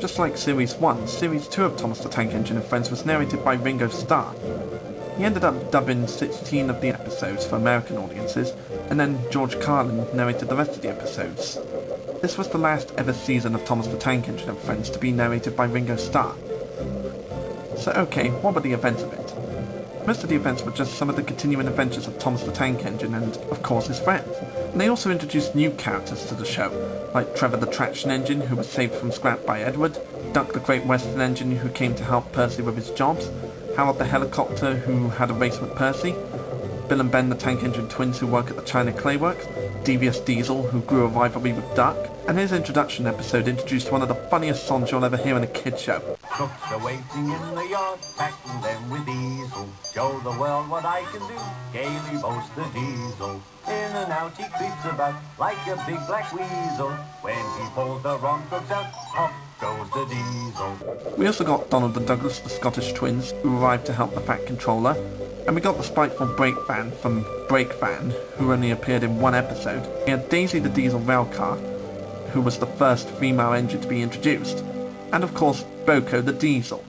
Just like Series 1, Series 2 of Thomas the Tank Engine and Friends was narrated by Ringo Starr. He ended up dubbing 16 of the episodes for American audiences, and then George Carlin narrated the rest of the episodes. This was the last ever season of Thomas the Tank Engine and Friends to be narrated by Ringo Starr. So okay, what were the events of it? Most of the events were just some of the continuing adventures of Thomas the Tank Engine and, of course, his friends. And they also introduced new characters to the show, like Trevor the Traction Engine, who was saved from scrap by Edward, Duck the Great Western Engine, who came to help Percy with his jobs, Harold the Helicopter, who had a race with Percy, Bill and Ben the Tank Engine twins who work at the China Clay Works, Devious Diesel, who grew a rivalry with Duck, and his introduction episode introduced one of the funniest songs you'll ever hear in a kid's show. Cooks are waiting in the yard, packing them with diesel. Show the world what I can do, gaily boast the diesel. In and out he creeps about, like a big black weasel. When he pulls the wrong crooks out, off goes the diesel. We also got Donald and Douglas, the Scottish twins, who arrived to help the Fat Controller. And we got the spiteful Brake Van from Brake Van, who only appeared in one episode. We had Daisy the Diesel Railcar, who was the first female engine to be introduced. And of course, Boko the Diesel,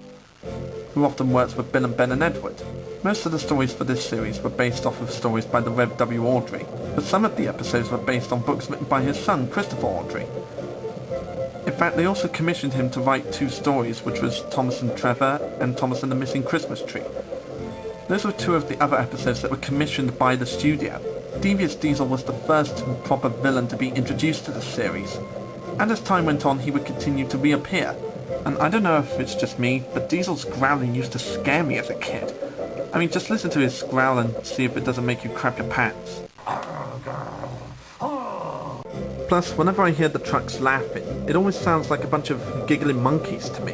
who often works with Bill and Ben and Edward. Most of the stories for this series were based off of stories by the Rev W. Awdry, but some of the episodes were based on books written by his son, Christopher Awdry. In fact, they also commissioned him to write 2 stories, which was Thomas and Trevor and Thomas and the Missing Christmas Tree. Those were 2 of the other episodes that were commissioned by the studio. Devious Diesel was the first proper villain to be introduced to the series, and as time went on he would continue to reappear. And I don't know if it's just me, but Diesel's growling used to scare me as a kid. I mean, just listen to his growl and see if it doesn't make you crap your pants. Plus, whenever I hear the trucks laughing, it always sounds like a bunch of giggling monkeys to me.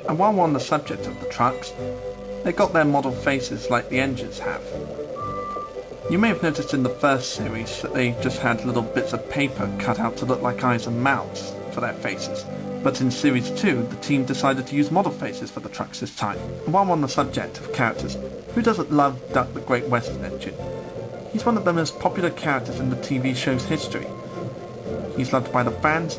And while we're on the subject of the trucks, they got their model faces like the engines have. You may have noticed in the first series that they just had little bits of paper cut out to look like eyes and mouths for their faces, but in Series 2 the team decided to use model faces for the trucks this time. And while we're on the subject of characters, who doesn't love Duck the Great Western Engine? He's one of the most popular characters in the TV show's history. He's loved by the fans,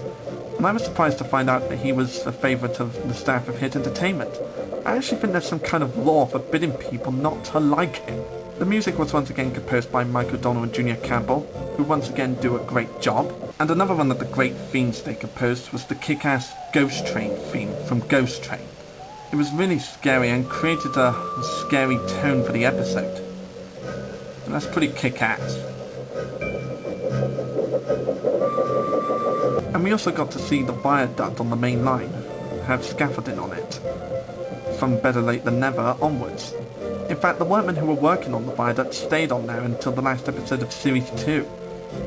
and I was surprised to find out that he was a favourite of the staff of Hit Entertainment. I actually think there's some kind of law forbidding people not to like him. The music was once again composed by Mike O'Donnell and Junior Campbell, who once again do a great job. And another one of the great themes they composed was the kick-ass Ghost Train theme from Ghost Train. It was really scary and created a scary tone for the episode. And that's pretty kick-ass. And we also got to see the viaduct on the main line have scaffolding on it, from Better Late Than Never onwards. In fact, the workmen who were working on the viaduct stayed on there until the last episode of Series 2.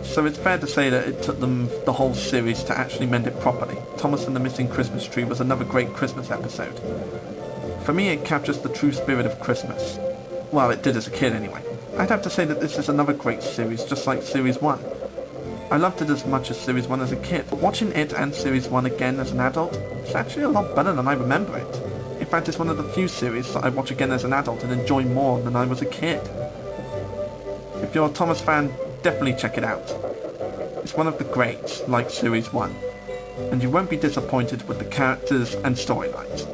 So it's fair to say that it took them the whole series to actually mend it properly. Thomas and the Missing Christmas Tree was another great Christmas episode. For me, it captures the true spirit of Christmas. Well, it did as a kid anyway. I'd have to say that this is another great series, just like Series 1. I loved it as much as Series 1 as a kid, but watching it and Series 1 again as an adult, it's actually a lot better than I remember it. In fact, it's one of the few series that I watch again as an adult and enjoy more than I was a kid. If you're a Thomas fan, definitely check it out. It's one of the greats, like Series 1, and you won't be disappointed with the characters and storylines.